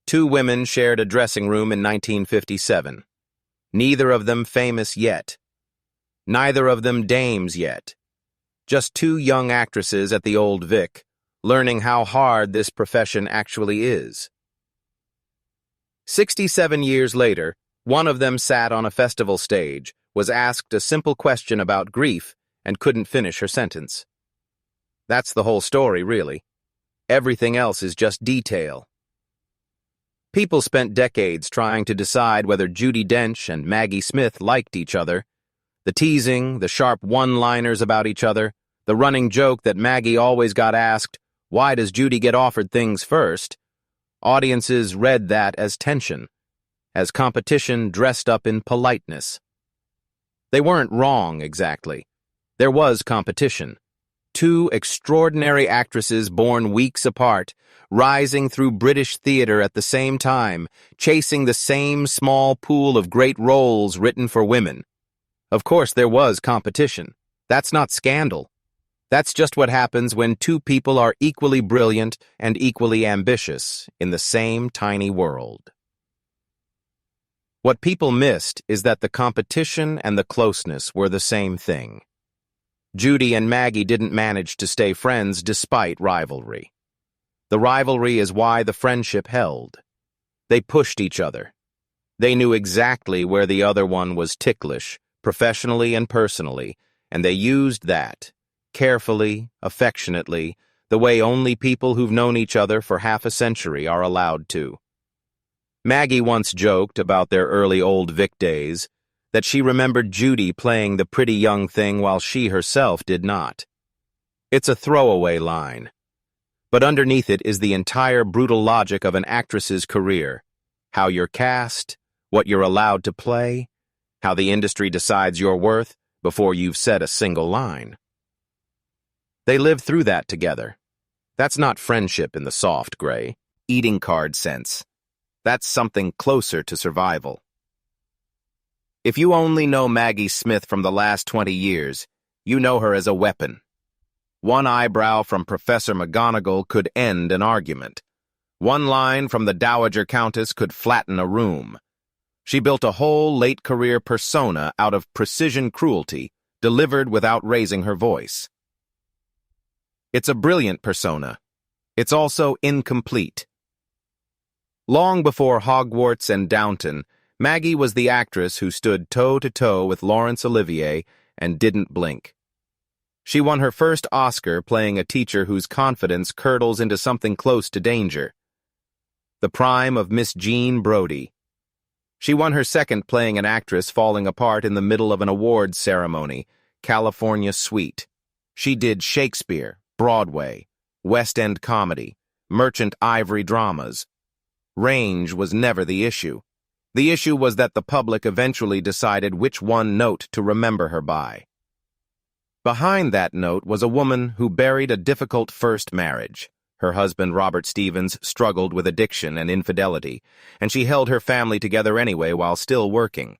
Two women shared a dressing room in 1957. Neither of them famous yet. Neither of them dames yet. Just two young actresses at the Old Vic, learning how hard this profession actually is. 67 years later, one of them sat on a festival stage, was asked a simple question about grief, and couldn't finish her sentence. That's the whole story, really. Everything else is just detail. People spent decades trying to decide whether Judi Dench and Maggie Smith liked each other. The teasing, the sharp one-liners about each other, the running joke that Maggie always got asked, "Why does Judi get offered things first?" Audiences read that as tension, as competition dressed up in politeness. They weren't wrong, exactly. There was competition. Two extraordinary actresses born weeks apart, rising through British theatre at the same time, chasing the same small pool of great roles written for women. Of course there was competition. That's not scandal. That's just what happens when two people are equally brilliant and equally ambitious in the same tiny world. What people missed is that the competition and the closeness were the same thing. Judi and Maggie didn't manage to stay friends despite rivalry. The rivalry is why the friendship held. They pushed each other. They knew exactly where the other one was ticklish, professionally and personally, and they used that, carefully, affectionately, the way only people who've known each other for half a century are allowed to. Maggie once joked about their early Old Vic days, that she remembered Judi playing the pretty young thing while she herself did not. It's a throwaway line, but underneath it is the entire brutal logic of an actress's career: how you're cast, what you're allowed to play, how the industry decides your worth before you've said a single line. They lived through that together. That's not friendship in the soft gray, eating card sense. That's something closer to survival. If you only know Maggie Smith from the last 20 years, you know her as a weapon. One eyebrow from Professor McGonagall could end an argument. One line from the Dowager Countess could flatten a room. She built a whole late-career persona out of precision cruelty, delivered without raising her voice. It's a brilliant persona. It's also incomplete. Long before Hogwarts and Downton, Maggie was the actress who stood toe-to-toe with Laurence Olivier and didn't blink. She won her first Oscar playing a teacher whose confidence curdles into something close to danger. The prime of Miss Jean Brodie. She won her second playing an actress falling apart in the middle of an awards ceremony, California Suite. She did Shakespeare, Broadway, West End comedy, Merchant Ivory dramas. Range was never the issue. The issue was that the public eventually decided which one note to remember her by. Behind that note was a woman who buried a difficult first marriage. Her husband, Robert Stevens, struggled with addiction and infidelity, and she held her family together anyway while still working.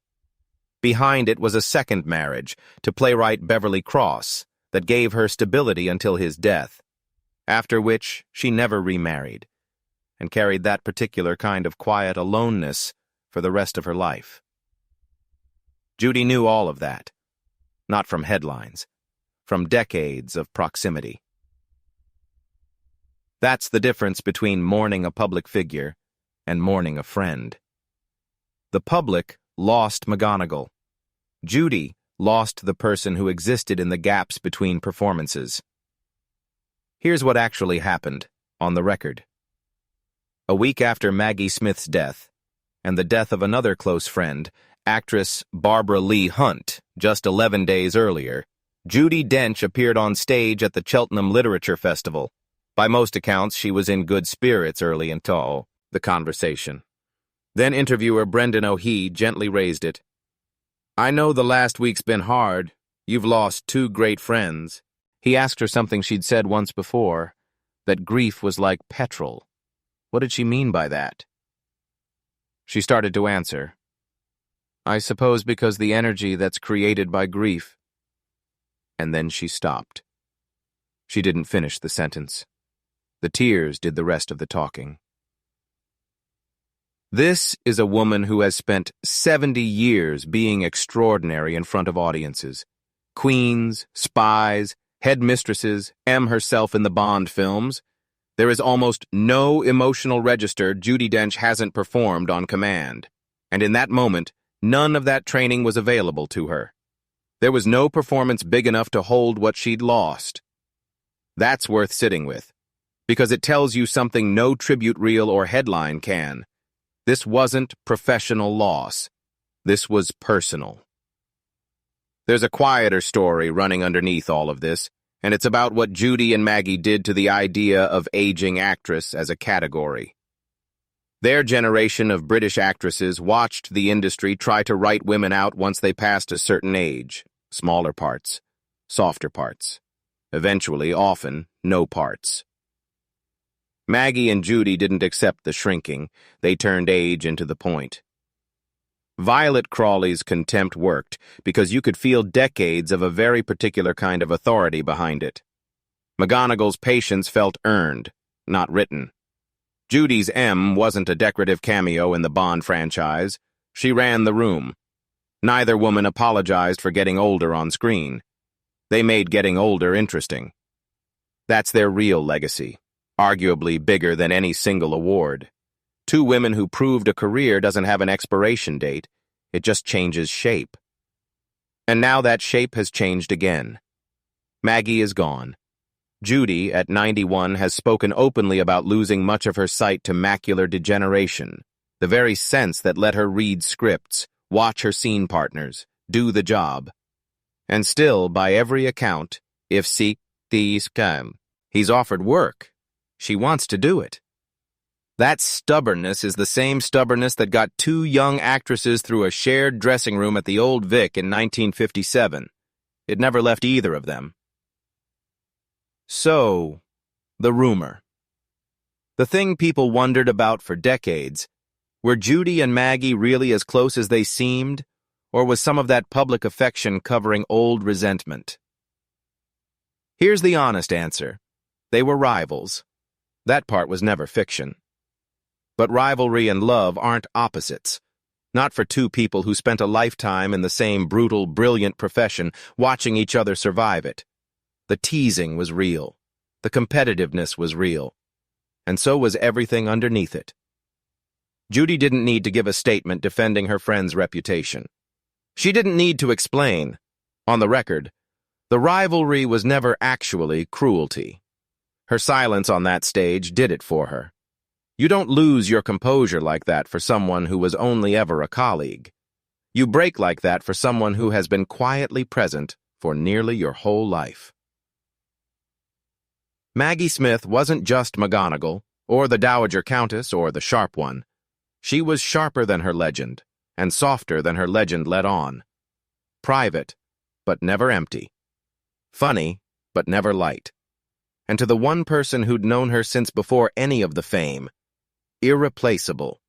Behind it was a second marriage to playwright Beverly Cross that gave her stability until his death, after which she never remarried, and carried that particular kind of quiet aloneness for the rest of her life. Judi knew all of that, not from headlines, from decades of proximity. That's the difference between mourning a public figure and mourning a friend. The public lost McGonagall. Judi lost the person who existed in the gaps between performances. Here's what actually happened, on the record. A week after Maggie Smith's death, and the death of another close friend, actress Barbara Lee Hunt, just 11 days earlier, Judi Dench appeared on stage at the Cheltenham Literature Festival. By most accounts, she was in good spirits early into the conversation. Then interviewer Brendan O'Hee gently raised it. "I know the last week's been hard. You've lost two great friends." He asked her something she'd said once before, that grief was like petrol. What did she mean by that? She started to answer. "I suppose because the energy that's created by grief." And then she stopped. She didn't finish the sentence. The tears did the rest of the talking. This is a woman who has spent 70 years being extraordinary in front of audiences. Queens, spies, headmistresses, M herself in the Bond films. There is almost no emotional register Judi Dench hasn't performed on command. And in that moment, none of that training was available to her. There was no performance big enough to hold what she'd lost. That's worth sitting with, because it tells you something no tribute reel or headline can. This wasn't professional loss. This was personal. There's a quieter story running underneath all of this, and it's about what Judi and Maggie did to the idea of aging actress as a category. Their generation of British actresses watched the industry try to write women out once they passed a certain age. Smaller parts, softer parts. Eventually, often, no parts. Maggie and Judi didn't accept the shrinking. They turned age into the point. Violet Crawley's contempt worked because you could feel decades of a very particular kind of authority behind it. McGonagall's patience felt earned, not written. Judy's M wasn't a decorative cameo in the Bond franchise. She ran the room. Neither woman apologized for getting older on screen. They made getting older interesting. That's their real legacy, arguably bigger than any single award. Two women who proved a career doesn't have an expiration date, it just changes shape. And now that shape has changed again. Maggie is gone. Judi, at 91, has spoken openly about losing much of her sight to macular degeneration, the very sense that let her read scripts, watch her scene partners, do the job. And still, by every account, if seek these come, he's offered work. She wants to do it. That stubbornness is the same stubbornness that got two young actresses through a shared dressing room at the Old Vic in 1957. It never left either of them. So, the rumor. The thing people wondered about for decades, were Judi and Maggie really as close as they seemed, or was some of that public affection covering old resentment? Here's the honest answer. They were rivals. That part was never fiction. But rivalry and love aren't opposites. Not for two people who spent a lifetime in the same brutal, brilliant profession, watching each other survive it. The teasing was real. The competitiveness was real. And so was everything underneath it. Judi didn't need to give a statement defending her friend's reputation. She didn't need to explain. On the record, the rivalry was never actually cruelty. Her silence on that stage did it for her. You don't lose your composure like that for someone who was only ever a colleague. You break like that for someone who has been quietly present for nearly your whole life. Maggie Smith wasn't just McGonagall, or the Dowager Countess, or the Sharp One. She was sharper than her legend, and softer than her legend let on. Private, but never empty. Funny, but never light. And to the one person who'd known her since before any of the fame, irreplaceable.